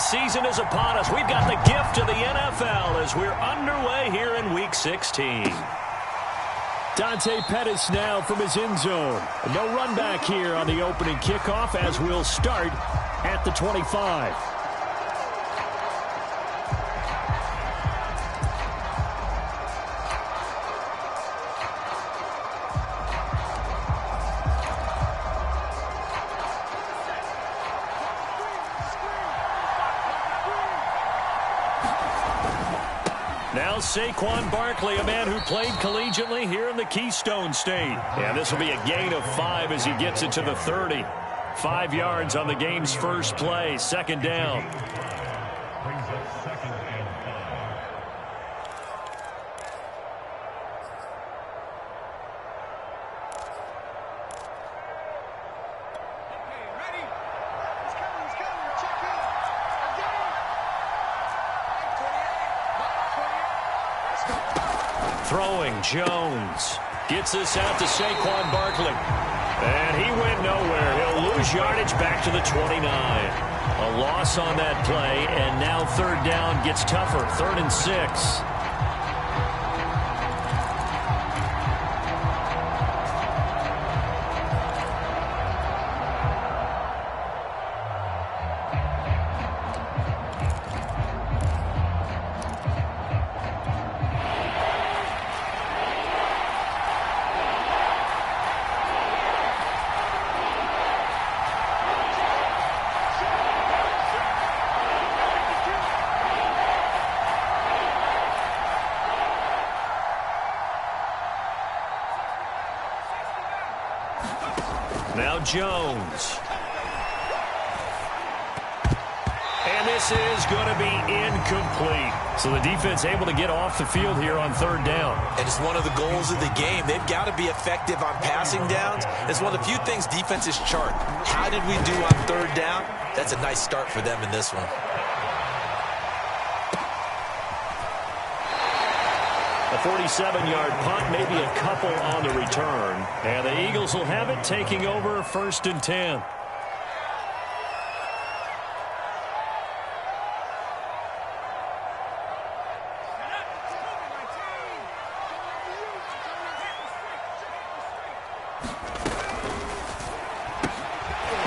season is upon us. We've got the gift of the NFL as we're underway here in Week 16. Dante Pettis now from his end zone. No run back here on the opening kickoff as we'll start at the 25. Now Saquon Barkley, a man who played collegiately here in the Keystone State. And this will be a gain of 5 as he gets it to the 30. 5 yards on the game's first play, second down. Throwing, Jones gets this out to Saquon Barkley. And he went nowhere. He'll lose yardage back to the 29. A loss on that play, and now third down gets tougher. 3rd and 6. Now Jones. And this is going to be incomplete. So the defense able to get off the field here on third down. And it's one of the goals of the game. They've got to be effective on passing downs. It's one of the few things defenses chart. How did we do on third down? That's a nice start for them in this one. A 47-yard punt, maybe a couple on the return. And the Eagles will have it, taking over 1st and 10.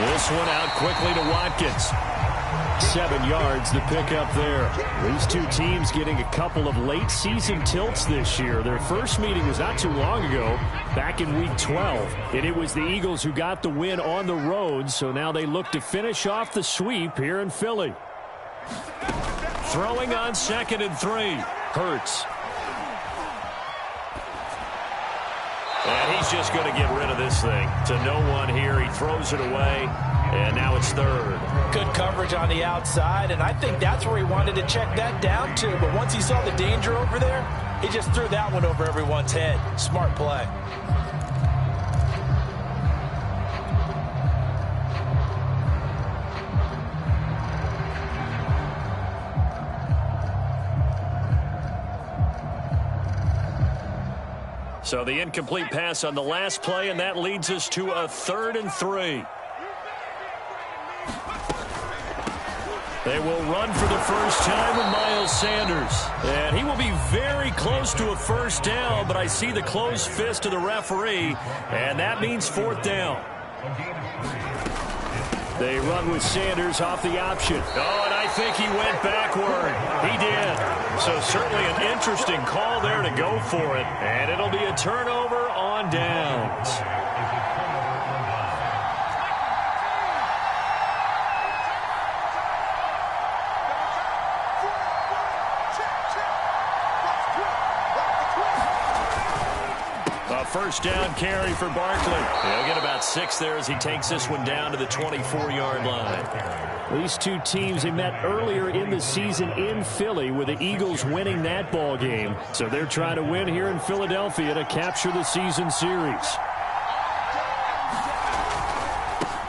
This one out quickly to Watkins. 7 yards to pick up there. These two teams getting a couple of late season tilts this year. Their first meeting was not too long ago, back in week 12. And it was the Eagles who got the win on the road, so now they look to finish off the sweep here in Philly. Throwing on 2nd and 3. Hurts. And he's just going to get rid of this thing to no one here. He throws it away, and now it's 3rd. Good coverage on the outside, and I think that's where he wanted to check that down to. But once he saw the danger over there, he just threw that one over everyone's head. Smart play. So the incomplete pass on the last play, and that leads us to a 3rd and 3. They will run for the first time with Miles Sanders. And he will be very close to a first down, but I see the closed fist of the referee, and that means 4th down. They run with Sanders off the option. Oh, and I think he went backward. He did. So certainly an interesting call there to go for it. And it'll be a turnover on downs. First down carry for Barkley. He'll get about 6 there as he takes this one down to the 24-yard line. These two teams, they met earlier in the season in Philly with the Eagles winning that ball game. So they're trying to win here in Philadelphia to capture the season series.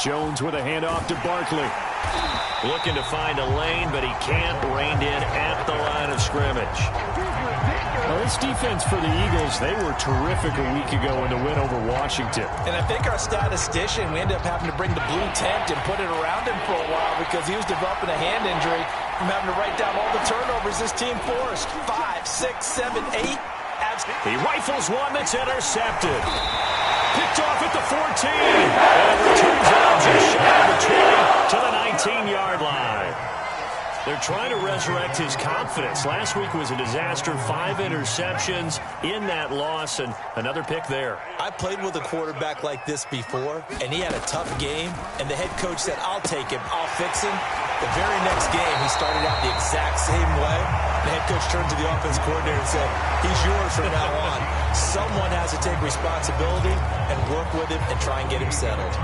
Jones with a handoff to Barkley. Looking to find a lane, but he can't. Reined in at the line of scrimmage. Well, this defense for the Eagles, they were terrific a week ago in the win over Washington. And I think our statistician, we ended up having to bring the blue tent and put it around him for a while because he was developing a hand injury from having to write down all the turnovers this team forced. 5, 6, 7, 8. He rifles one that's intercepted. Picked off at the 14. And returns out just shy of the 20 to the 19-yard line. They're trying to resurrect his confidence. Last week was a disaster. 5 interceptions in that loss, and another pick there. I played with a quarterback like this before, and he had a tough game, and the head coach said, I'll take him, I'll fix him. The very next game, he started out the exact same way. The head coach turned to the offense coordinator and said, he's yours from now on. Someone has to take responsibility and work with him and try and get him settled.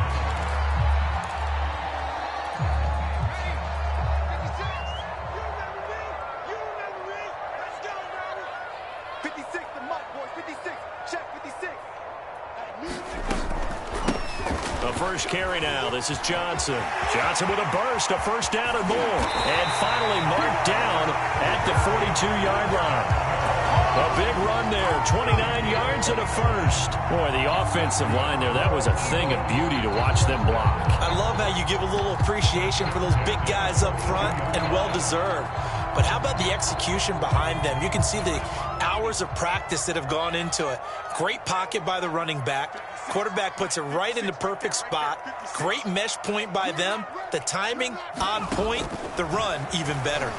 First carry now. This is Johnson. Johnson with a burst, a first down and more. And finally marked down at the 42-yard line. A big run there, 29 yards and a first. Boy, the offensive line there, that was a thing of beauty to watch them block. I love how you give a little appreciation for those big guys up front, and well-deserved. But how about the execution behind them? You can see the hours of practice that have gone into it. Great pocket by the running back. Quarterback puts it right in the perfect spot. Great mesh point by them. The timing on point. The run even better.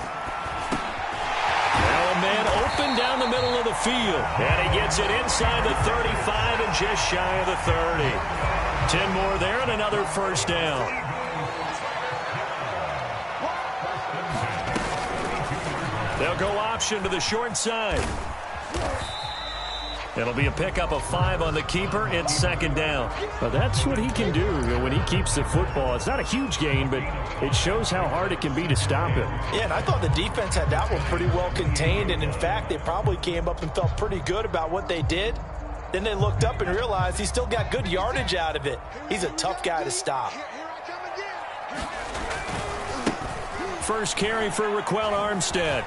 Now a man open down the middle of the field. And he gets it inside the 35 and just shy of the 30. 10 more there and another first down. They'll go option to the short side. It'll be a pickup of 5 on the keeper. It's second down. But that's what he can do when he keeps the football. It's not a huge gain, but it shows how hard it can be to stop him. Yeah, and I thought the defense had that one pretty well contained. And, in fact, they probably came up and felt pretty good about what they did. Then they looked up and realized he still got good yardage out of it. He's a tough guy to stop. First carry for Raquel Armstead.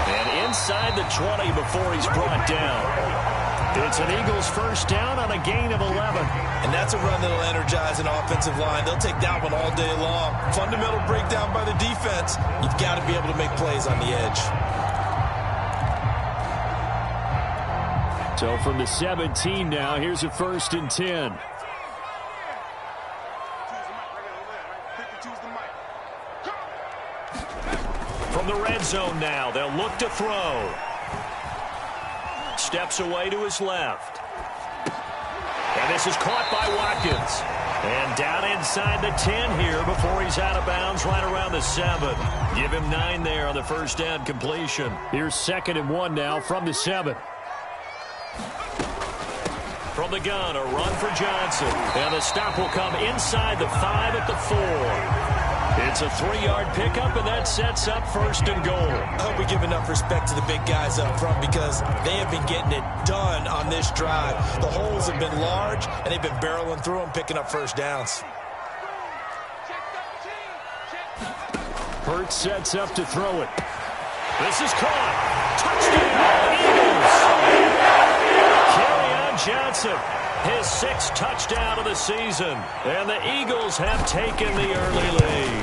And inside the 20 before he's brought down. It's an Eagles first down on a gain of 11. And that's a run that'll energize an offensive line. They'll take that one all day long. Fundamental breakdown by the defense. You've got to be able to make plays on the edge. So from the 17 now, here's a 1st and 10. From the red zone now, they'll look to throw. Steps away to his left. And this is caught by Watkins. And down inside the 10 here before he's out of bounds right around the 7. Give him 9 there on the first down completion. Here's 2nd and 1 now from the 7. From the gun, a run for Johnson. And the stop will come inside the 5 at the 4. It's a 3-yard pickup, and that sets up 1st and goal. I hope we give enough respect to the big guys up front because they have been getting it done on this drive. The holes have been large, and they've been barreling through them, picking up first downs. Hurts sets up to throw it. This is caught. Touchdown, Eagles. Kerryon Johnson, his 6th touchdown of the season. And the Eagles have taken the early lead.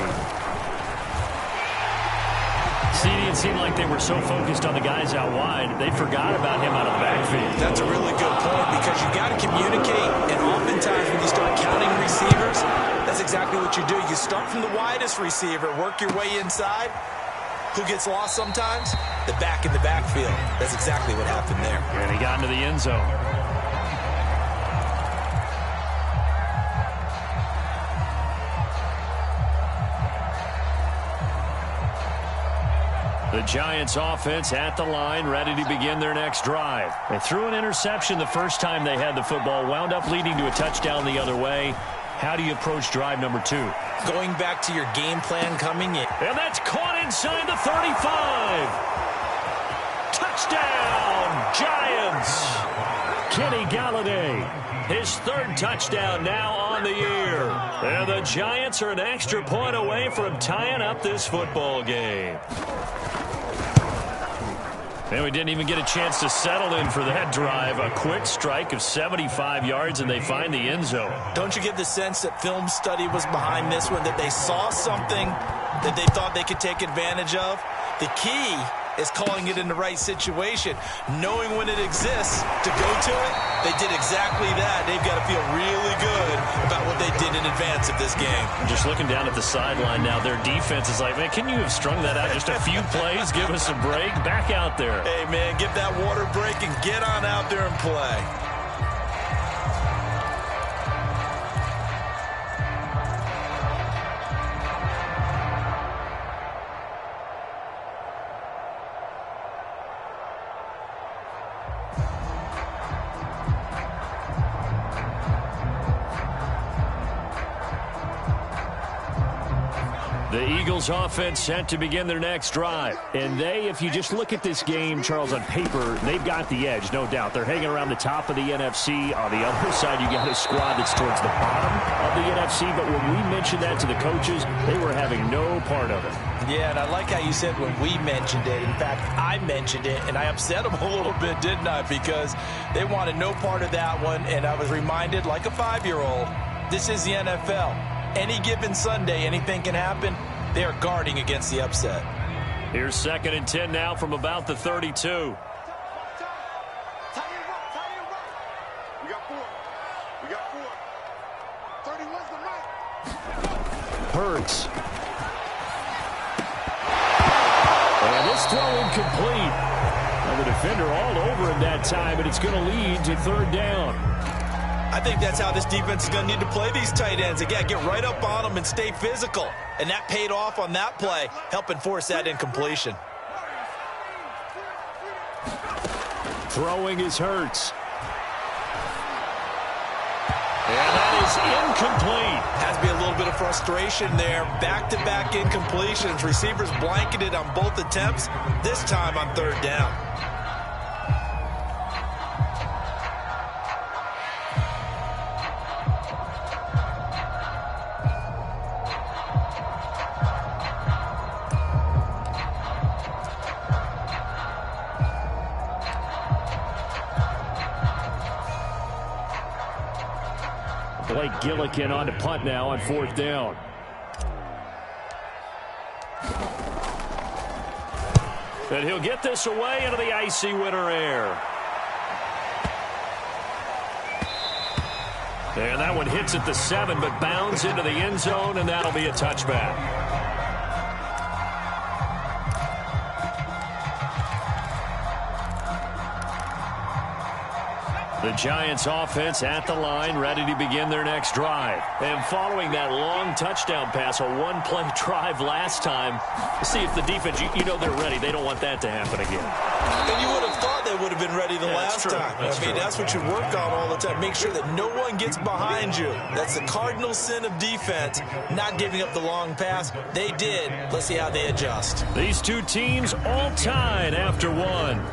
It seemed like they were so focused on the guys out wide, they forgot about him out of the backfield. That's a really good point because you got to communicate, and oftentimes when you start counting receivers, that's exactly what you do. You start from the widest receiver, work your way inside. Who gets lost sometimes? The back in the backfield. That's exactly what happened there. And he got into the end zone. The Giants offense at the line, ready to begin their next drive. They threw an interception the first time they had the football, wound up leading to a touchdown the other way. How do you approach drive number 2? Going back to your game plan coming in. And that's caught inside the 35. Touchdown, Giants. Kenny Galladay, his 3rd touchdown now on the year. And the Giants are an extra point away from tying up this football game. And we didn't even get a chance to settle in for that drive. A quick strike of 75 yards, and they find the end zone. Don't you get the sense that film study was behind this one, that they saw something that they thought they could take advantage of? The key is calling it in the right situation, knowing when it exists to go to it. They did exactly that. They've got to feel really good about what they did in advance of this game. Just looking down at the sideline now, their defense is like, man, can you have strung that out just a few plays? Give us a break. Back out there. Hey, man, give that water break and get on out there and play. The Eagles offense set to begin their next drive. And they, if you just look at this game, Charles, on paper, they've got the edge, no doubt. They're hanging around the top of the NFC. On the other side, you got a squad that's towards the bottom of the NFC. But when we mentioned that to the coaches, they were having no part of it. Yeah, and I like how you said when we mentioned it. In fact, I mentioned it, and I upset them a little bit, didn't I? Because they wanted no part of that one, and I was reminded, like a 5-year-old, this is the NFL. Any given Sunday, anything can happen. They are guarding against the upset. Here's 2nd and 10 now from about the 32. We got 4. 31's the mic. Hurts. And this throw incomplete. Now the defender all over him that time, but it's going to lead to 3rd down. I think that's how this defense is going to need to play these tight ends. Again, get right up on them and stay physical. And that paid off on that play, helping force that incompletion. Throwing is Hurts. And that is incomplete. Has to be a little bit of frustration there. Back-to-back incompletions. Receivers blanketed on both attempts, this time on 3rd down. Blake Gillikin on to punt now on 4th down. And he'll get this away into the icy winter air. And that one hits at the 7, but bounds into the end zone, and that'll be a touchback. The Giants offense at the line, ready to begin their next drive. And following that long touchdown pass, a one-play drive last time, see if the defense, you know they're ready. They don't want that to happen again. And you would have thought they would have been ready the last time. That's what you work on all the time. Make sure that no one gets behind you. That's the cardinal sin of defense, not giving up the long pass. They did. Let's see how they adjust. These two teams all tied after one.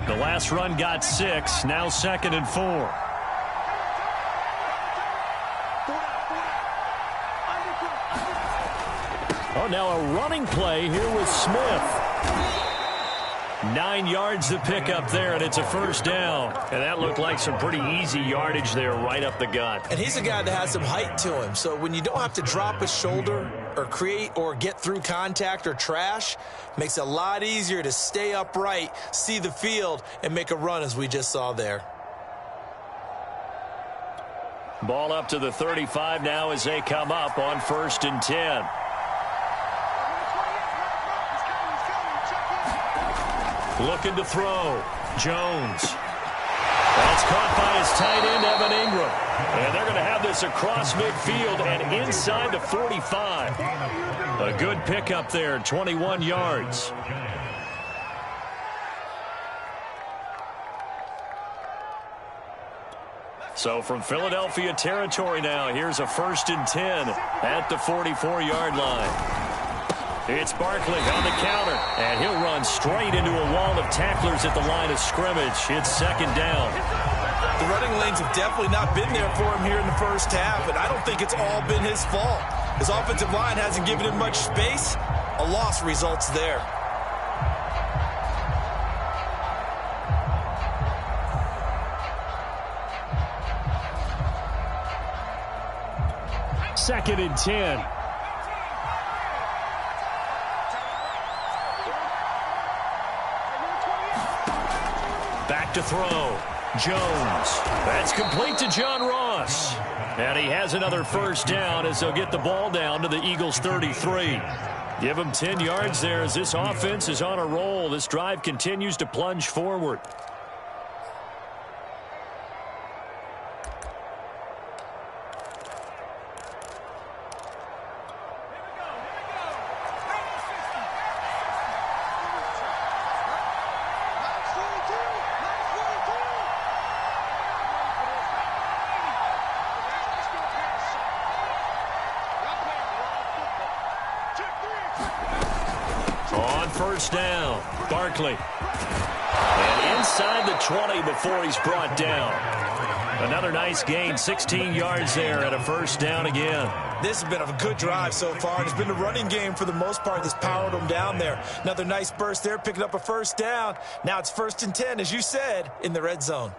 The last run got 6, now 2nd and 4. Oh, now a running play here with Smith. 9 yards to pick up there, and it's a 1st down. And that looked like some pretty easy yardage there right up the gut. And he's a guy that has some height to him. So when you don't have to drop his shoulder or create or get through contact or trash, makes it a lot easier to stay upright, see the field, and make a run as we just saw there. Ball up to the 35 now as they come up on 1st and 10. Looking to throw. Jones. That's caught by his tight end, Evan Ingram. And they're going to have this across midfield and inside the 45. A good pickup there, 21 yards. So from Philadelphia territory now, here's a 1st and 10 at the 44-yard line. It's Barkley on the counter, and he'll run straight into a wall of tacklers at the line of scrimmage. It's second down. The running lanes have definitely not been there for him here in the first half, and I don't think it's all been his fault. His offensive line hasn't given him much space. A loss results there. Second and 10. Back to throw. Jones. That's complete to John Ross. And he has another first down as they'll get the ball down to the Eagles' 33. Give him 10 yards there as this offense is on a roll. This drive continues to plunge forward. First down, Barkley. And inside the 20 before he's brought down. Another nice gain, 16 yards there and a first down again. This has been a good drive so far, and it's been a running game for the most part that's powered them down there. Another nice burst there, picking up a first down. Now it's 1st and 10, as you said, in the red zone.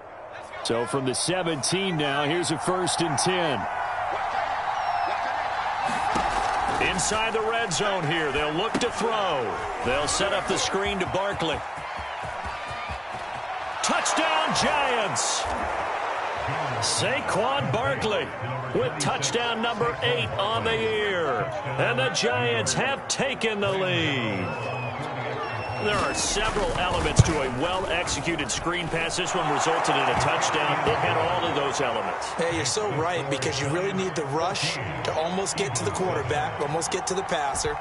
So from the 17 now, here's a 1st and 10. Inside the red zone here. They'll look to throw. They'll set up the screen to Barkley. Touchdown, Giants! Saquon Barkley with touchdown number 8 on the year. And the Giants have taken the lead. There are several elements to a well-executed screen pass. This one resulted in a touchdown. It had all of those elements. Hey, you're so right, because you really need the rush to almost get to the quarterback, almost get to the passer.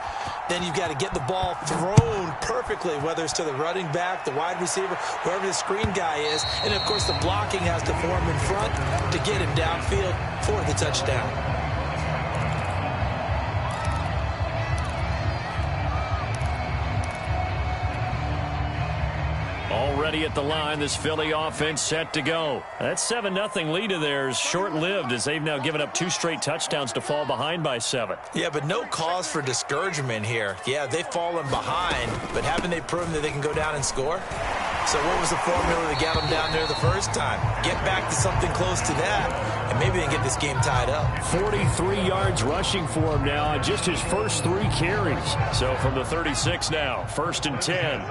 Then you've got to get the ball thrown perfectly, whether it's to the running back, the wide receiver, wherever the screen guy is. And, of course, the blocking has to form in front to get him downfield for the touchdown. Already at the line, this Philly offense set to go. That 7-0 lead of theirs short-lived as they've now given up 2 straight touchdowns to fall behind by 7. Yeah, but no cause for discouragement here. Yeah, they've fallen behind, but haven't they proven that they can go down and score? So what was the formula that got them down there the first time? Get back to something close to that, and maybe they can get this game tied up. 43 yards rushing for him now on just his first 3 carries. So from the 36 now, 1st and 10.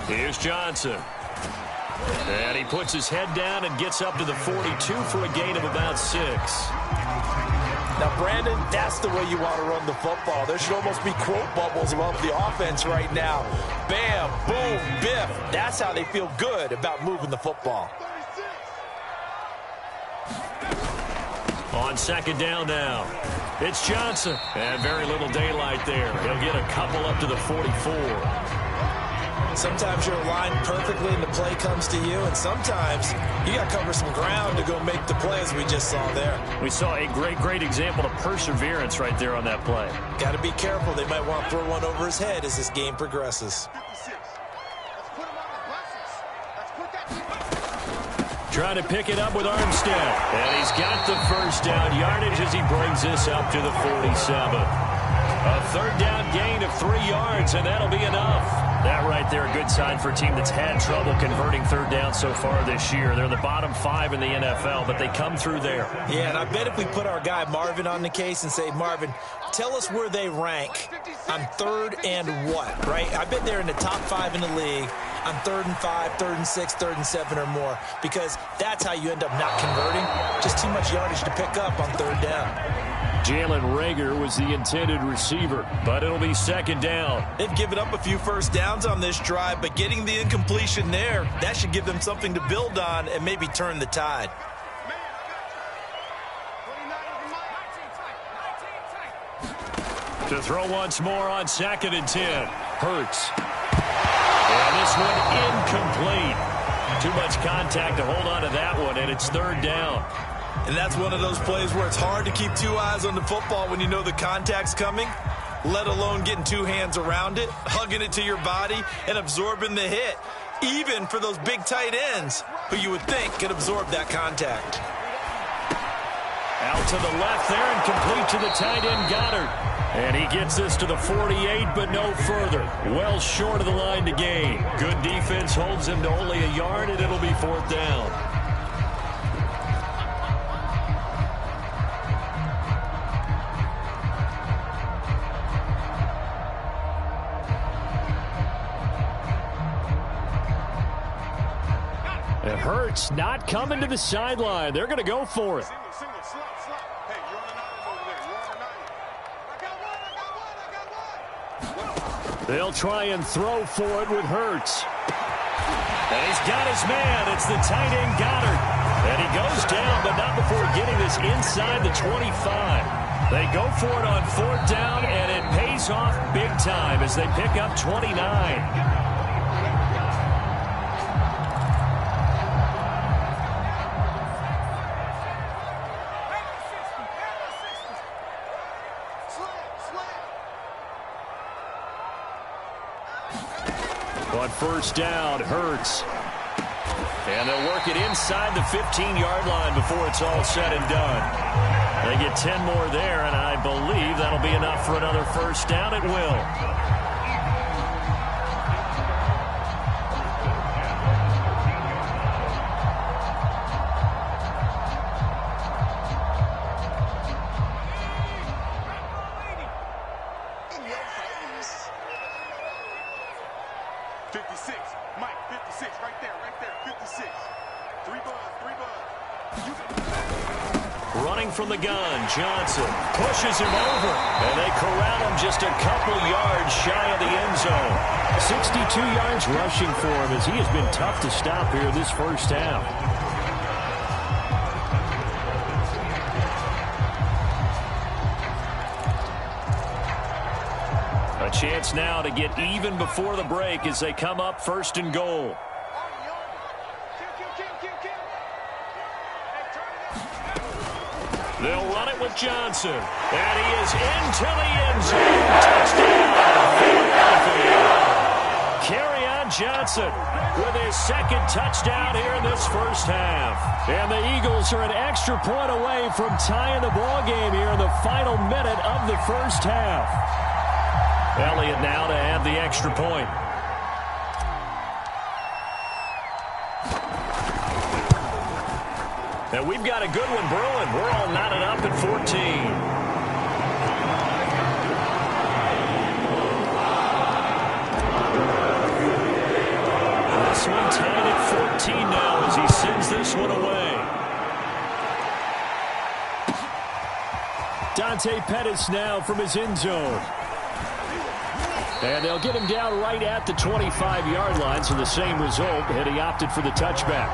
Here's Johnson. And he puts his head down and gets up to the 42 for a gain of about 6. Now, Brandon, that's the way you want to run the football. There should almost be quote bubbles above the offense right now. Bam, boom, biff. That's how they feel good about moving the football. On 2nd down now, it's Johnson. And very little daylight there. He'll get a couple up to the 44. Sometimes you're aligned perfectly and the play comes to you, and sometimes you got to cover some ground to go make the play, as we just saw there. We saw a great example of perseverance right there on that play. Got to be careful. They might want to throw one over his head as this game progresses. Trying to pick it up with Armstead. And he's got the first down yardage as he brings this up to the 47. A 3rd down gain of 3 yards, and that'll be enough. That right there, a good sign for a team that's had trouble converting 3rd down so far this year. They're the bottom 5 in the NFL, but they come through there. Yeah, and I bet if we put our guy Marvin on the case and say, Marvin, tell us where they rank on 3rd and what, right? I bet they're in the top 5 in the league on 3rd and 5, 3rd and 6, 3rd and 7 or more, because that's how you end up not converting. Just too much yardage to pick up on 3rd down. Jalen Reagor was the intended receiver, but it'll be 2nd down. They've given up a few first downs on this drive, but getting the incompletion there, that should give them something to build on and maybe turn the tide. To throw once more on 2nd and 10. Hurts. And this one incomplete. Too much contact to hold on to that one, and it's 3rd down. And that's one of those plays where it's hard to keep two eyes on the football when you know the contact's coming, let alone getting two hands around it, hugging it to your body, and absorbing the hit, even for those big tight ends who you would think could absorb that contact. Out to the left there and complete to the tight end, Goddard. And he gets this to the 48, but no further. Well short of the line to gain. Good defense holds him to only a yard, and it'll be 4th down. It hurts not coming to the sideline. They're going to go for it. Single, slot. Hey, you're on an island over there. You're on an island. I got one. They'll try and throw for it with Hurts. And he's got his man. It's the tight end, Goddard. And he goes down, but not before getting this inside the 25. They go for it on 4th down, and it pays off big time as they pick up 29. On 1st down, Hurts. And they'll work it inside the 15-yard line before it's all said and done. They get 10 more there, and I believe that'll be enough for another 1st down. It will. From the gun, Johnson pushes him over, and they corral him just a couple yards shy of the end zone. 62 yards rushing for him as he has been tough to stop here this 1st half. A chance now to get even before the break as they come up 1st and goal. They'll run it with Johnson. And he is into the end zone. Touchdown, Philadelphia. Kerryon Johnson with his 2nd touchdown here in this 1st half. And the Eagles are an extra point away from tying the ball game here in the final minute of the 1st half. Elliott now to add the extra point. And we've got a good one brewing. We're all knotted up at 14. This one tied at 14 now as he sends this one away. Dante Pettis now from his end zone. And they'll get him down right at the 25-yard line, so the same result, and he opted for the touchback.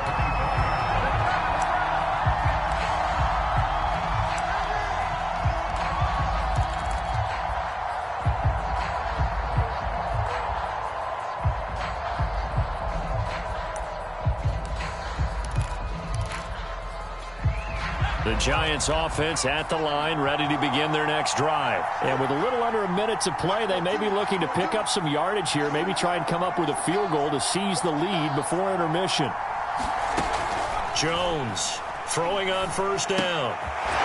The Giants offense at the line, ready to begin their next drive. And with a little under a minute to play, they may be looking to pick up some yardage here, maybe try and come up with a field goal to seize the lead before intermission. Jones throwing on 1st down.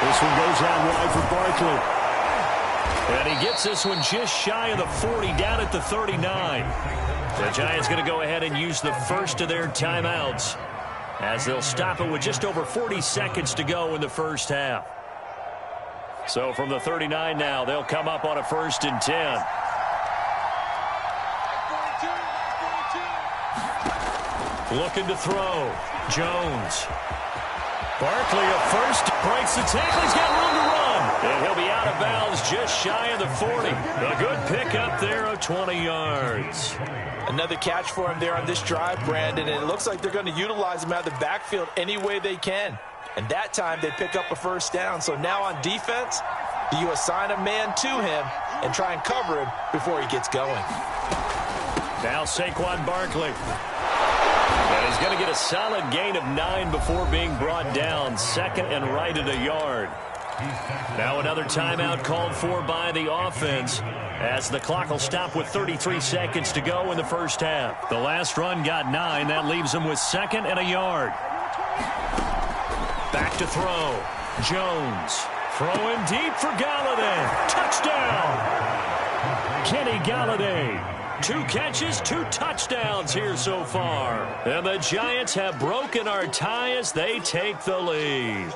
This one goes out wide for Barkley. And he gets this one just shy of the 40, down at the 39. The Giants going to go ahead and use the first of their timeouts, as they'll stop it with just over 40 seconds to go in the 1st half. So from the 39 now, they'll come up on a 1st and 10. Looking to throw. Jones. Barkley at first, breaks the tackle. He's got room to run. And he'll be out of bounds just shy of the 40. A good pickup there of 20 yards. Another catch for him there on this drive, Brandon, and it looks like they're going to utilize him out of the backfield any way they can. And that time they pick up a 1st down. So now on defense, do you assign a man to him and try and cover him before he gets going? Now Saquon Barkley. And he's going to get a solid gain of 9 before being brought down. Second and right at a yard. Now another timeout called for by the offense as the clock will stop with 33 seconds to go in the first half. The last run got 9. That leaves him with second and a yard. Back to throw. Jones throwing deep for Galladay. Touchdown! Kenny Galladay. 2 catches, 2 touchdowns here so far. And the Giants have broken our tie as they take the lead.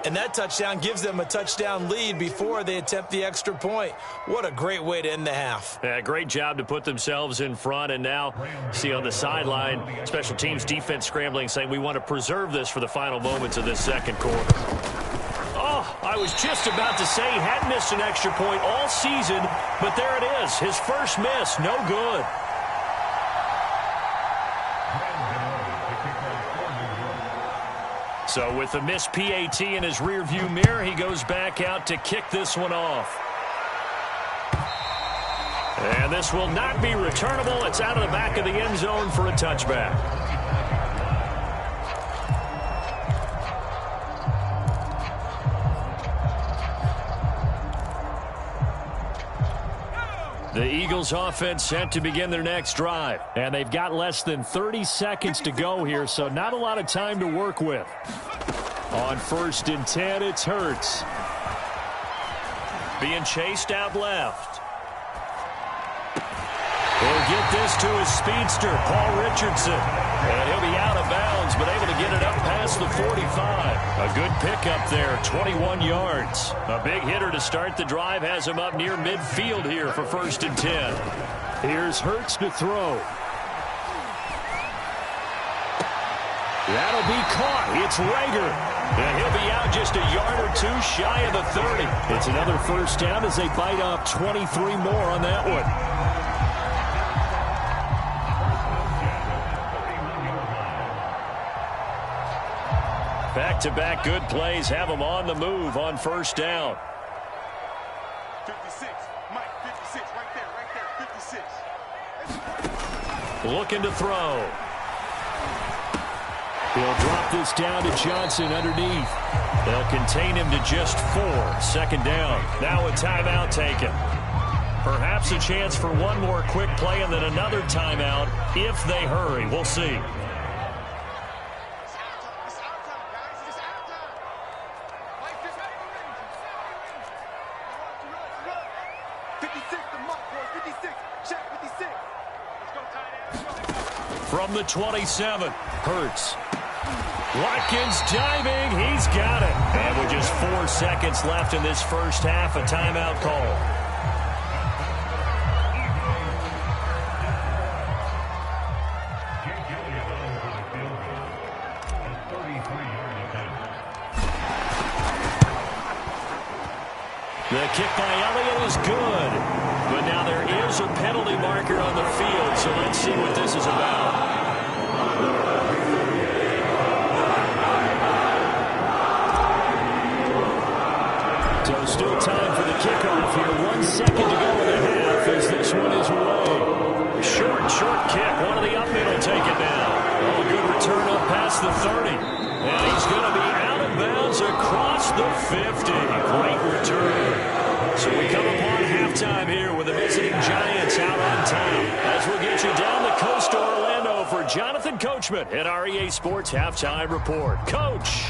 And that touchdown gives them a touchdown lead before they attempt the extra point. What a great way to end the half. Yeah, great job to put themselves in front. And now, see on the sideline, special teams defense scrambling, saying we want to preserve this for the final moments of this second quarter. Oh, I was just about to say he hadn't missed an extra point all season, but there it is. His first miss, no good. So with the missed PAT in his rearview mirror, he goes back out to kick this one off. And this will not be returnable. It's out of the back of the end zone for a touchback. The Eagles offense set to begin their next drive. And they've got less than 30 seconds to go here, so not a lot of time to work with. On 1st and 10, it's Hurts. Being chased out left. He'll get this to his speedster, Paul Richardson. And he'll be out of bounds, but able to get it up past the 45. A good pickup there, 21 yards. A big hitter to start the drive has him up near midfield here for 1st and 10. Here's Hurts to throw. That'll be caught. It's Rager. And he'll be out just a yard or 2 shy of the 30. It's another first down as they bite off 23 more on that one. Back-to-back good plays have them on the move on 1st down. 56, Mike, 56, right there, 56. Looking to throw. He'll drop this down to Johnson underneath. They'll contain him to just 4. 2nd down. Now a timeout taken. Perhaps a chance for one more quick play and then another timeout if they hurry. We'll see. From the 27, Hurts. Watkins diving. He's got it. And with just 4 seconds left in this first half, a timeout call. The kick by Elliott is good. But now there is a penalty marker on the field, so let's see what this is about. So still time for the kickoff here. 1 second to go in the half as this one is away. Short kick. One of the up men will take it now. Oh, good return up past the 30. And he's going to be out of bounds across the 50. Great return. So we come upon halftime here with the visiting Giants out on top. As we'll get you down the coast to Orlando for Jonathan Coachman at our EA Sports Halftime Report. Coach.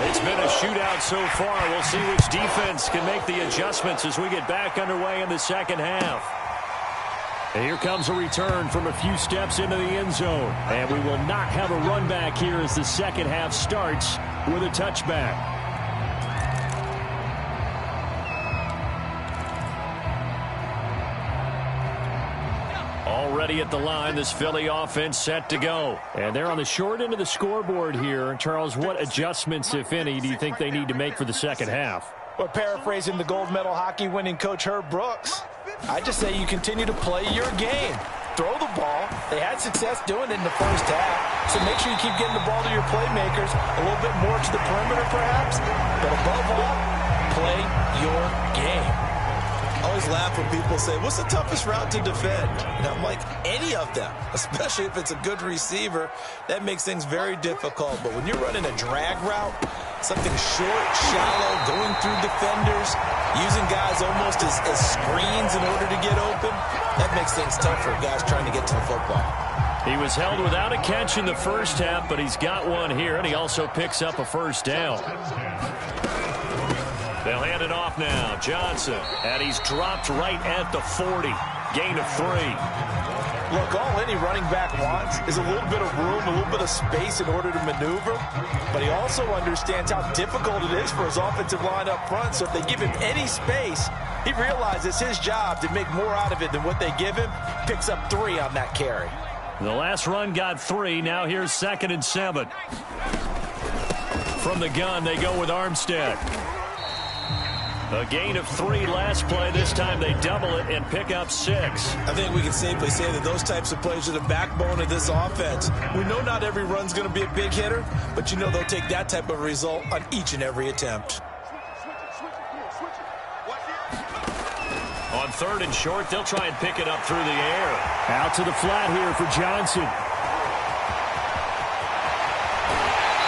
It's been a shootout so far. We'll see which defense can make the adjustments as we get back underway in the second half. And here comes a return from a few steps into the end zone. And we will not have a run back here as the second half starts with a touchback. Already at the line, this Philly offense set to go. And they're on the short end of the scoreboard here. Charles, what adjustments, if any, do you think they need to make for the second half? Well, paraphrasing the gold medal hockey winning coach Herb Brooks, I just say you continue to play your game. Throw the ball. They had success doing it in the first half. So make sure you keep getting the ball to your playmakers, a little bit more to the perimeter perhaps. But above all, play your game. always laugh when people say, what's the toughest route to defend? And I'm like, any of them, especially if it's a good receiver. That makes things very difficult. But when you're running a drag route, something short, shallow, going through defenders, using guys almost as screens in order to get open, that makes things tough for guys trying to get to the football. He was held without a catch in the first half, but he's got one here, and he also picks up a first down. They'll hand it off now. Johnson, and he's dropped right at the 40. Gain of 3. Look, all any running back wants is a little bit of room, a little bit of space in order to maneuver, but he also understands how difficult it is for his offensive line up front, so if they give him any space, he realizes his job to make more out of it than what they give him, picks up 3 on that carry. The last run got 3. Now here's 2nd and 7. From the gun, they go with Armstead. A gain of 3 last play. This time they double it and pick up 6. I think we can safely say that those types of plays are the backbone of this offense. We know not every run's going to be a big hitter, but you know they'll take that type of result on each and every attempt. On 3rd and short, they'll try and pick it up through the air. Out to the flat here for Johnson.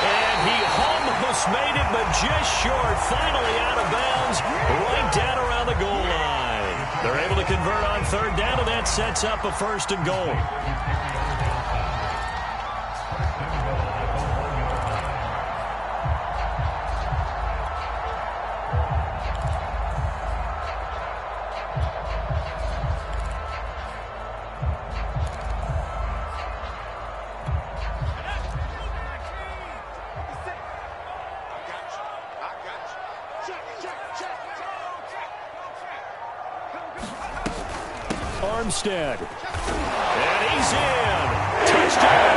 And he almost made it, but just short. Finally out of bounds, right down around the goal line. They're able to convert on 3rd down, and that sets up a 1st and goal. Armstead. And he's in. Touchdown.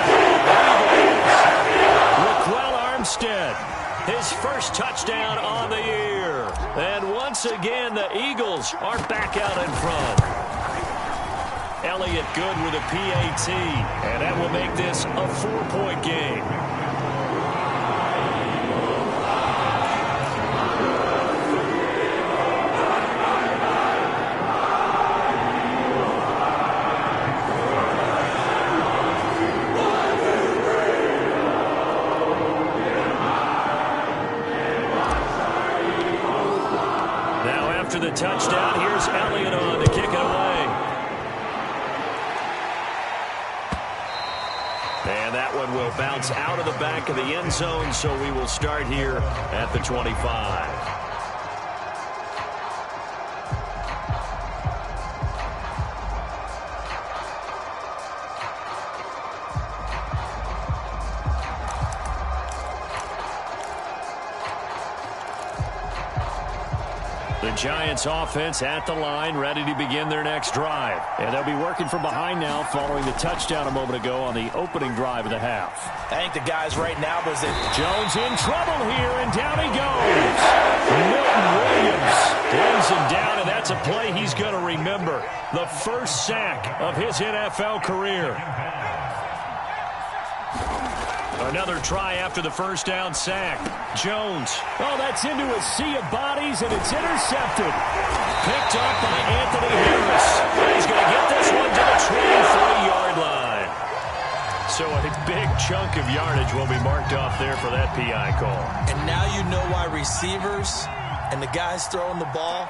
Raquel Armstead. His first touchdown on the year. And once again, the Eagles are back out in front. Elliott good with a PAT. And that will make this a 4-point game. The touchdown. Here's Elliott on to kick it away. And that one will bounce out of the back of the end zone, so we will start here at the 25. The Giants offense at the line, ready to begin their next drive. And they'll be working from behind now following the touchdown a moment ago on the opening drive of the half. I think the guys right now was it. Jones in trouble here, and down he goes. Milton Williams lays him down, and that's a play he's going to remember. The first sack of his NFL career. Another try after the first down sack. Jones. Oh, that's into a sea of bodies, and it's intercepted. Picked up by Anthony Harris. He's going to get this one to the 23-yard line. So a big chunk of yardage will be marked off there for that PI call. And now you know why receivers and the guys throwing the ball,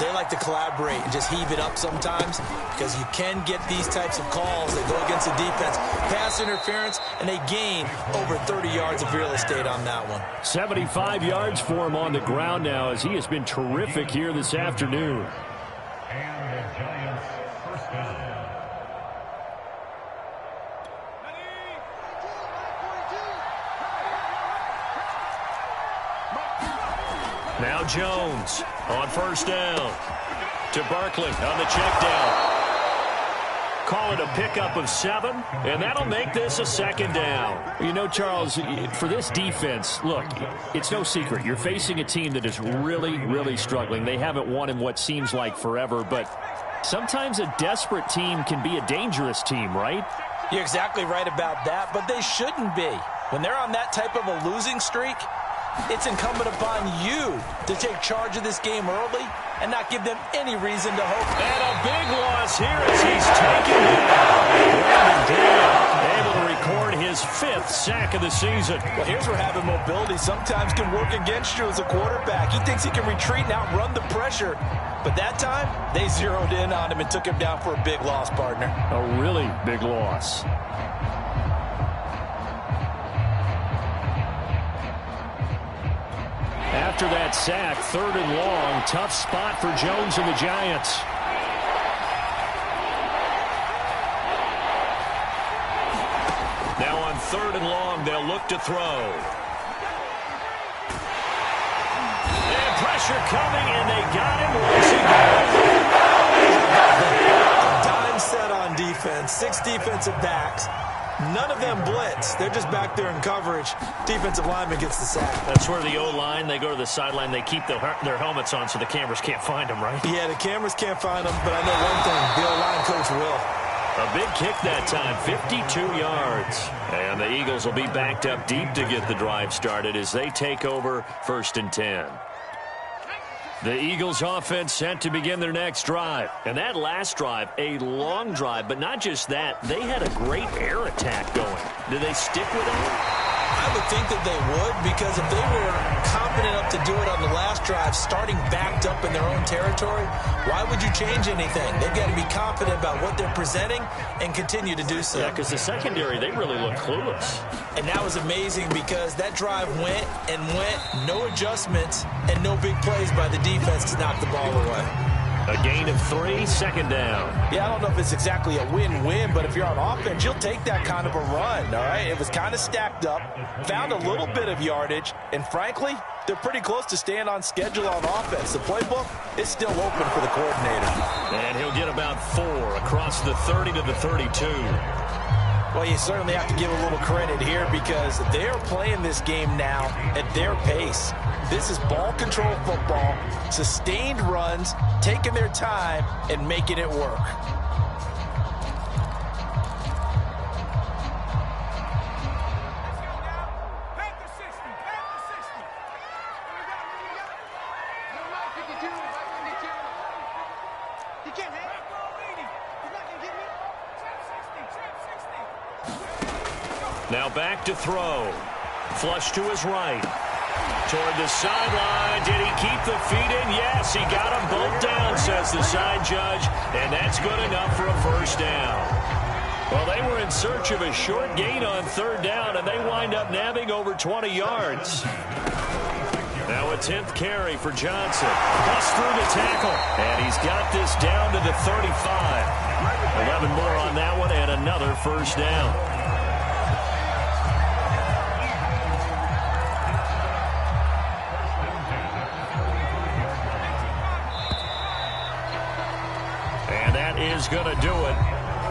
they like to collaborate and just heave it up sometimes, because you can get these types of calls that go against the defense. Pass interference, and they gain over 30 yards of real estate on that one. 75 yards for him on the ground now, as he has been terrific here this afternoon. Now Jones on first down to Barkley on the check down. Call it a pickup of 7, and that'll make this a second down. You know, Charles, for this defense, look, it's no secret. You're facing a team that is really, really struggling. They haven't won in what seems like forever, but sometimes a desperate team can be a dangerous team, right? You're exactly right about that, but they shouldn't be. When they're on that type of a losing streak, It's incumbent upon you to take charge of this game early and not give them any reason to hope. And a big loss here as he's taken down. Able to record his 5th sack of the season. Well, here's where having mobility sometimes can work against you as a quarterback. He thinks he can retreat and outrun the pressure. But that time, they zeroed in on him and took him down for a big loss, partner. A really big loss. After that sack, 3rd and long, tough spot for Jones and the Giants. Now on 3rd and long, they'll look to throw. And pressure coming, and they got him once again. Dime set on defense, 6 defensive backs. None of them blitz. They're just back there in coverage. Defensive lineman gets the sack. That's where the O-line, they go to the sideline, they keep their helmets on so the cameras can't find them, right? Yeah, the cameras can't find them, but I know one thing. The O-line coach will. A big kick that time, 52 yards. And the Eagles will be backed up deep to get the drive started as they take over 1st and 10. The Eagles offense set to begin their next drive. And that last drive, a long drive, but not just that. They had a great air attack going. Did they stick with it? I would think that they would, because if they were confident enough to do it on the last drive, starting backed up in their own territory, why would you change anything? They've got to be confident about what they're presenting and continue to do so. Yeah, because the secondary, they really look clueless. And that was amazing because that drive went and went, no adjustments, and no big plays by the defense to knock the ball away. A gain of 3, 2nd down. Yeah, I don't know if it's exactly a win-win, but if you're on offense, you'll take that kind of a run, all right? It was kind of stacked up, found a little bit of yardage, and frankly, they're pretty close to staying on schedule on offense. The playbook is still open for the coordinator. And he'll get about 4 across the 30 to the 32. Well, you certainly have to give a little credit here because they're playing this game now at their pace. This is ball control football, sustained runs, taking their time, and making it work. Now back to throw. Flush to his right. Toward the sideline. Did he keep the feet in? Yes, he got them both down, says the side judge. And that's good enough for a 1st down. Well, they were in search of a short gain on 3rd down, and they wind up nabbing over 20 yards. Now a 10th carry for Johnson. Busts through the tackle. And he's got this down to the 35. 11 more on that one, and another 1st down. Is going to do it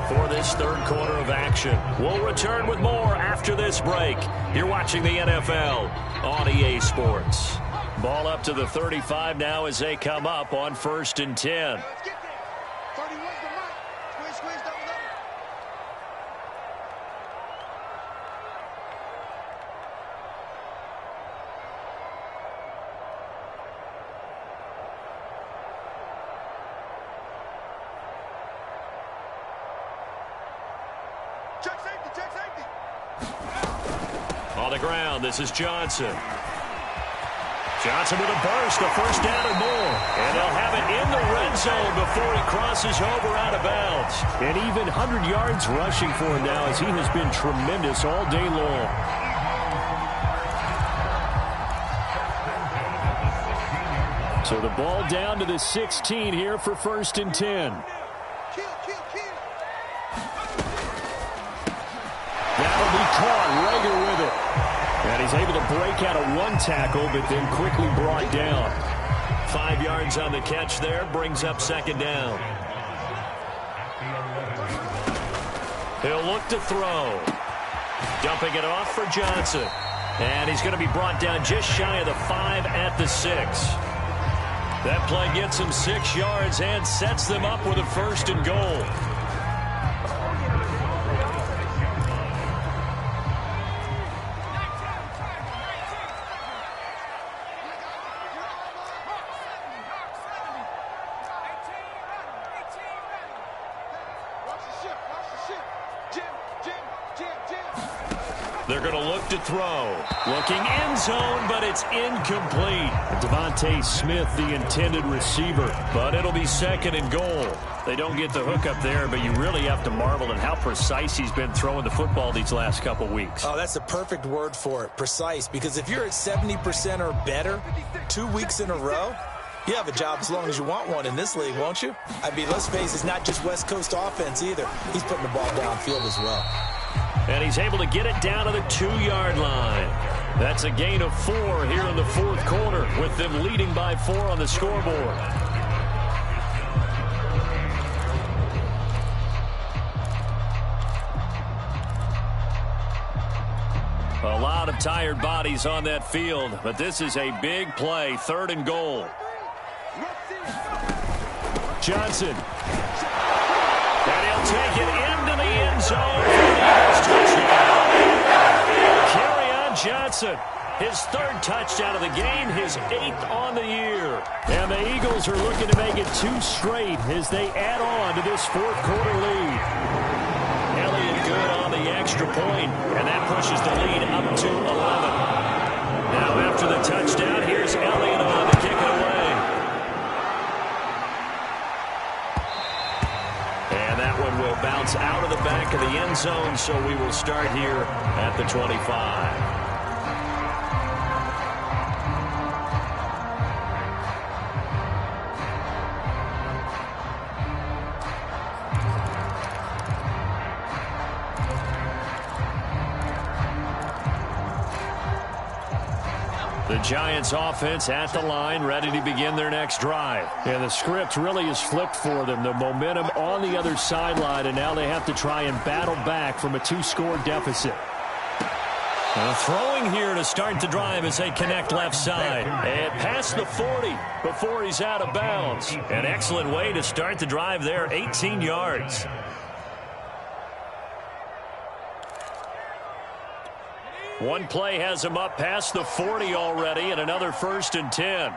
for this 3rd quarter of action. We'll return with more after this break. You're watching the NFL on EA Sports. Ball up to the 35 now as they come up on 1st and 10. On the ground, this is Johnson. Johnson with a burst, a 1st down and more. And they'll have it in the red zone before he crosses over out of bounds. And even 100 yards rushing for him now as he has been tremendous all day long. So the ball down to the 16 here for 1st and 10. That'll be caught. Rager with it. And he's able to break out of 1 tackle, but then quickly brought down. 5 yards on the catch there, brings up 2nd down. He'll look to throw. Dumping it off for Johnson. And he's going to be brought down just shy of the 5 at the 6. That play gets him 6 yards and sets them up with a 1st and goal. They're going to look to throw. Looking end zone, but it's incomplete. Devontae Smith, the intended receiver. But it'll be second and goal. They don't get the hook up there, but you really have to marvel at how precise he's been throwing the football these last couple weeks. Oh, that's the perfect word for it, precise. Because if you're at 70% or better 2 weeks in a row, you have a job as long as you want one in this league, won't you? I mean, let's face it, it's not just West Coast offense either. He's putting the ball downfield as well. And he's able to get it down to the 2-yard line. That's a gain of 4 here in the fourth quarter, with them leading by 4 on the scoreboard. A lot of tired bodies on that field, but this is a big play, 3rd and goal. Johnson. And he'll take it into the end zone for the Eagles touchdown. Kerryon Johnson, his 3rd touchdown of the game, his 8th on the year. And the Eagles are looking to make it 2 straight as they add on to this fourth quarter lead. Elliott good on the extra point, and that pushes the lead up to 11. Now after the touchdown, here's Elliott on to kick it away. And that one will bounce out of the back of the end zone, so we will start here at the 25. The Giants offense at the line, ready to begin their next drive. And the script really is flipped for them. The momentum on the other sideline, and now they have to try and battle back from a 2-score deficit. Throwing here to start the drive as they connect left side. And past the 40 before he's out of bounds. An excellent way to start the drive there, 18 yards. One play has him up past the 40 already, and another 1st and 10.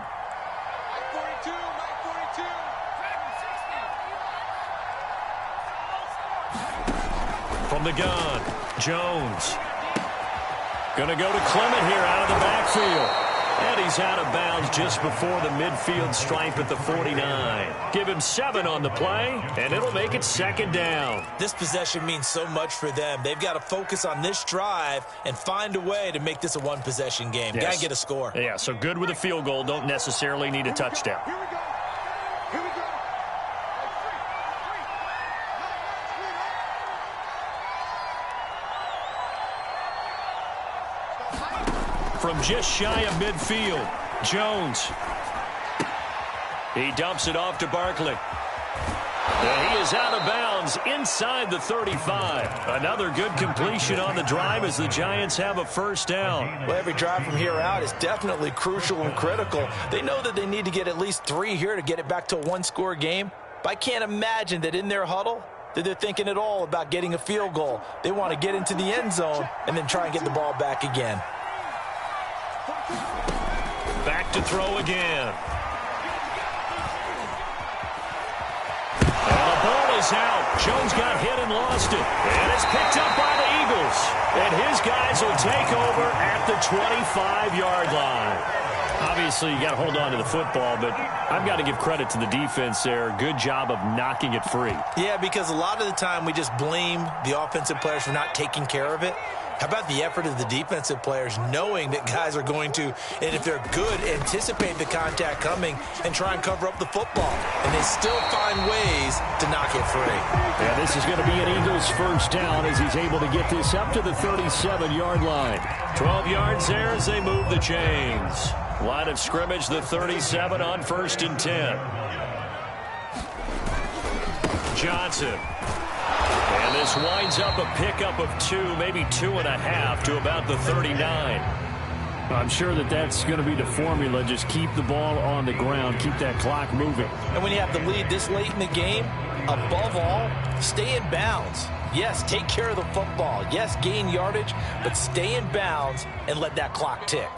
From the gun, Jones. Going to go to Clement here out of the backfield. And he's out of bounds just before the midfield stripe at the 49. Give him 7 on the play, and it'll make it 2nd down. This possession means so much for them. They've got to focus on this drive and find a way to make this a one-possession game. Yes. Got to get a score. Yeah, so good with a field goal. Don't necessarily need a touchdown. Here we go. Here we go. From just shy of midfield, Jones. He dumps it off to Barkley. And he is out of bounds inside the 35. Another good completion on the drive as the Giants have a 1st down. Well, every drive from here out is definitely crucial and critical. They know that they need to get at least 3 here to get it back to a 1-score game. But I can't imagine that in their huddle that they're thinking at all about getting a field goal. They want to get into the end zone and then try and get the ball back again. Back to throw again. And the ball is out. Jones got hit and lost it. And it's picked up by the Eagles. And his guys will take over at the 25-yard line. Obviously, you got to hold on to the football, but I've got to give credit to the defense there. Good job of knocking it free. Yeah, because a lot of the time we just blame the offensive players for not taking care of it. How about the effort of the defensive players knowing that guys are going to, and if they're good, anticipate the contact coming and try and cover up the football. And they still find ways to knock it free. Yeah, this is going to be an Eagles 1st down as he's able to get this up to the 37-yard line. 12 yards there as they move the chains. Line of scrimmage, the 37 on 1st and 10. Johnson. And this winds up a pickup of 2, maybe 2.5 to about the 39. I'm sure that that's going to be the formula. Just keep the ball on the ground. Keep that clock moving. And when you have the lead this late in the game, above all, stay in bounds. Yes, take care of the football. Yes, gain yardage, but stay in bounds and let that clock tick.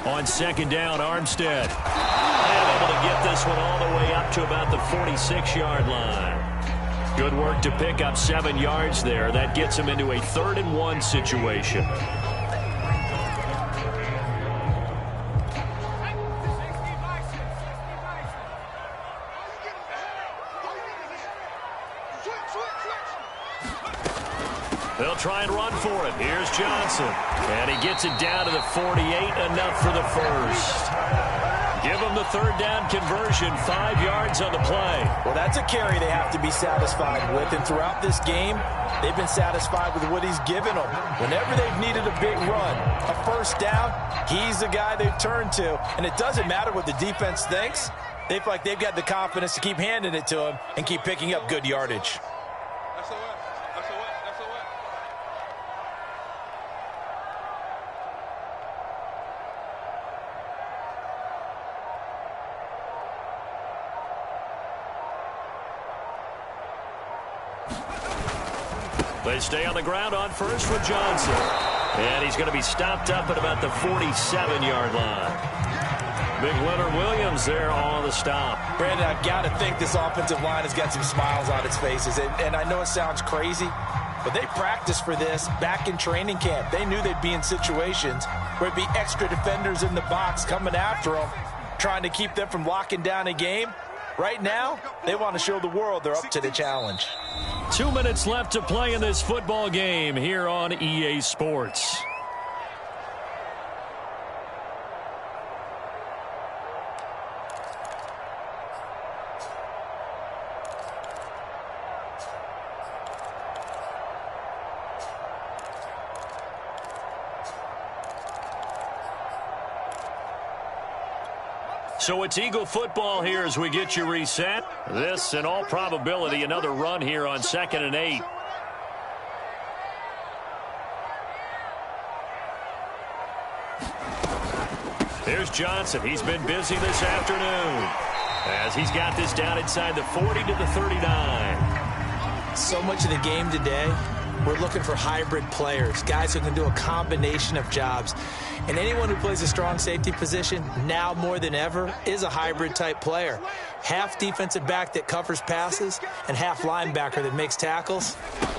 On 2nd down, Armstead. And able to get this one all the way up to about the 46-yard line. Good work to pick up 7 yards there. That gets him into a 3rd-and-1 situation. They'll try and run for it. Here's Johnson. And he gets it down to the 48, enough for the first. Give them the 3rd down conversion, 5 yards on the play. Well, that's a carry they have to be satisfied with. And throughout this game, they've been satisfied with what he's given them. Whenever they've needed a big run, a 1st down, he's the guy they've turned to. And it doesn't matter what the defense thinks. They feel like they've got the confidence to keep handing it to him and keep picking up good yardage. They stay on the ground on first with Johnson. And he's going to be stopped up at about the 47-yard line. Big Leonard Williams there on the stop. Brandon, I've got to think this offensive line has got some smiles on its faces. And I know it sounds crazy, but they practiced for this back in training camp. They knew they'd be in situations where it'd be extra defenders in the box coming after them, trying to keep them from locking down a game. Right now, they want to show the world they're up to the challenge. 2 minutes left to play in this football game here on EA Sports. So it's Eagle football here as we get you reset. This, in all probability, another run here on 2nd and 8. Here's Johnson. He's been busy this afternoon as he's got this down inside the 40 to the 39. So much of the game today, we're looking for hybrid players, guys who can do a combination of jobs. And anyone who plays a strong safety position, now more than ever, is a hybrid-type player. Half defensive back that covers passes and half linebacker that makes tackles.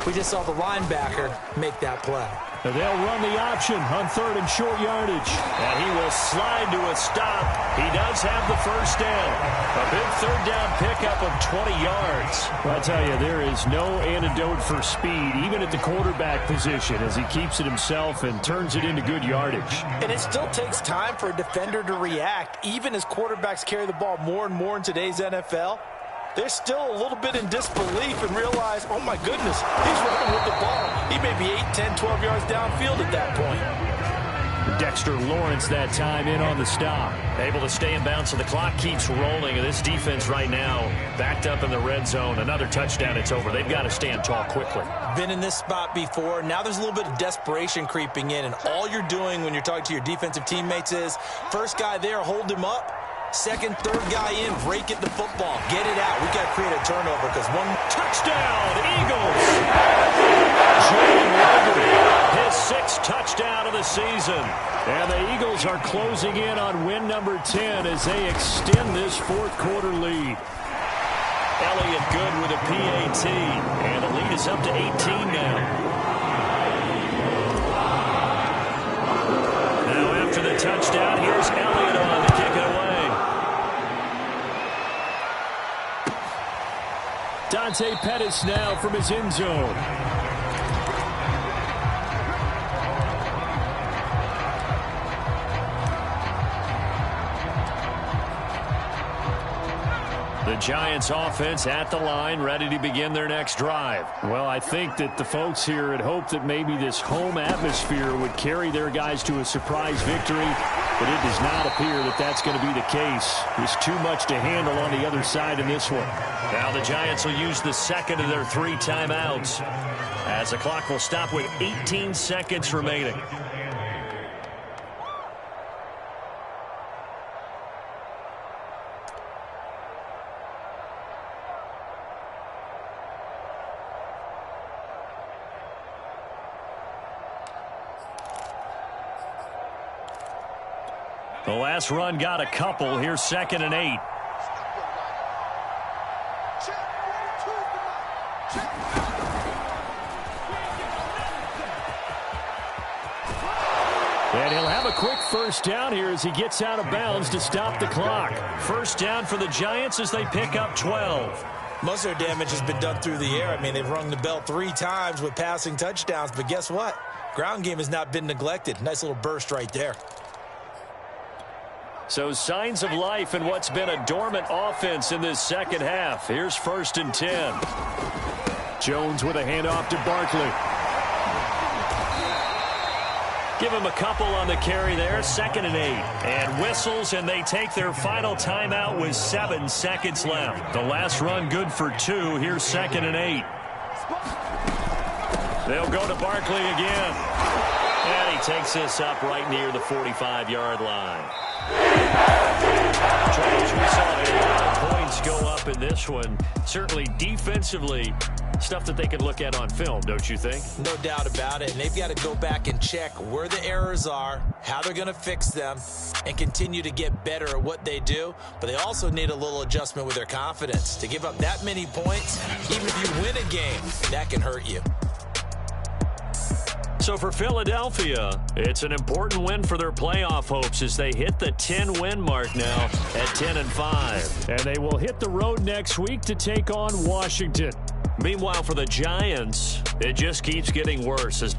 We just saw the linebacker make that play. They'll run the option on 3rd and short yardage. And he will slide to a stop. He does have the 1st down. A big 3rd down pickup of 20 yards. Well, I tell you, there is no antidote for speed, even at the quarterback position, as he keeps it himself and turns it into good yardage. And it still takes time for a defender to react. Even as quarterbacks carry the ball more and more in today's NFL, they're still a little bit in disbelief and realize, oh my goodness, he's running with the ball. He may be 8, 10, 12 yards downfield at that point. Dexter Lawrence that time in on the stop. Able to stay in bounds, so the clock keeps rolling. And this defense right now backed up in the red zone. Another touchdown, it's over. They've got to stand tall quickly. Been in this spot before. Now there's a little bit of desperation creeping in. And all you're doing when you're talking to your defensive teammates is, first guy there, hold him up. Second, third guy in, break at the football. Get it out. We've got to create a turnover because one touchdown, Eagles. Jalen Reagor, his 6th touchdown of the season. And the Eagles are closing in on win number 10 as they extend this 4th quarter lead. Elliott good with a PAT. And the lead is up to 18 now. Now after the touchdown, here's Elliott on to kick it away. Dante Pettis now from his end zone. The Giants offense at the line, ready to begin their next drive. Well, I think that the folks here had hoped that maybe this home atmosphere would carry their guys to a surprise victory, but it does not appear that that's going to be the case. There's too much to handle on the other side in this one. Now the Giants will use the 2nd of their 3 timeouts as the clock will stop with 18 seconds remaining. The last run got a couple. Here's 2nd and 8. first down here as he gets out of bounds to stop the clock. First down for the Giants as they pick up 12. Most of their damage has been done through the air. I mean, they've rung the bell 3 times with passing touchdowns, but guess what? Ground game has not been neglected. Nice little burst right there. So signs of life in what's been a dormant offense in this second half. Here's 1st and 10. Jones with a handoff to Barkley. Give him a couple on the carry there. 2nd and 8. And whistles, and they take their final timeout with 7 seconds left. The last run good for 2. Here's 2nd and 8. They'll go to Barkley again. And he takes this up right near the 45-yard line. Travis, we saw a lot of points go up in this one. Certainly defensively, stuff that they can look at on film, don't you think? No doubt about it. And they've got to go back and check where the errors are, how they're going to fix them, and continue to get better at what they do. But they also need a little adjustment with their confidence. To give up that many points, even if you win a game, that can hurt you. So for Philadelphia, it's an important win for their playoff hopes as they hit the 10-win mark now at 10-5. And they will hit the road next week to take on Washington. Meanwhile, for the Giants, it just keeps getting worse as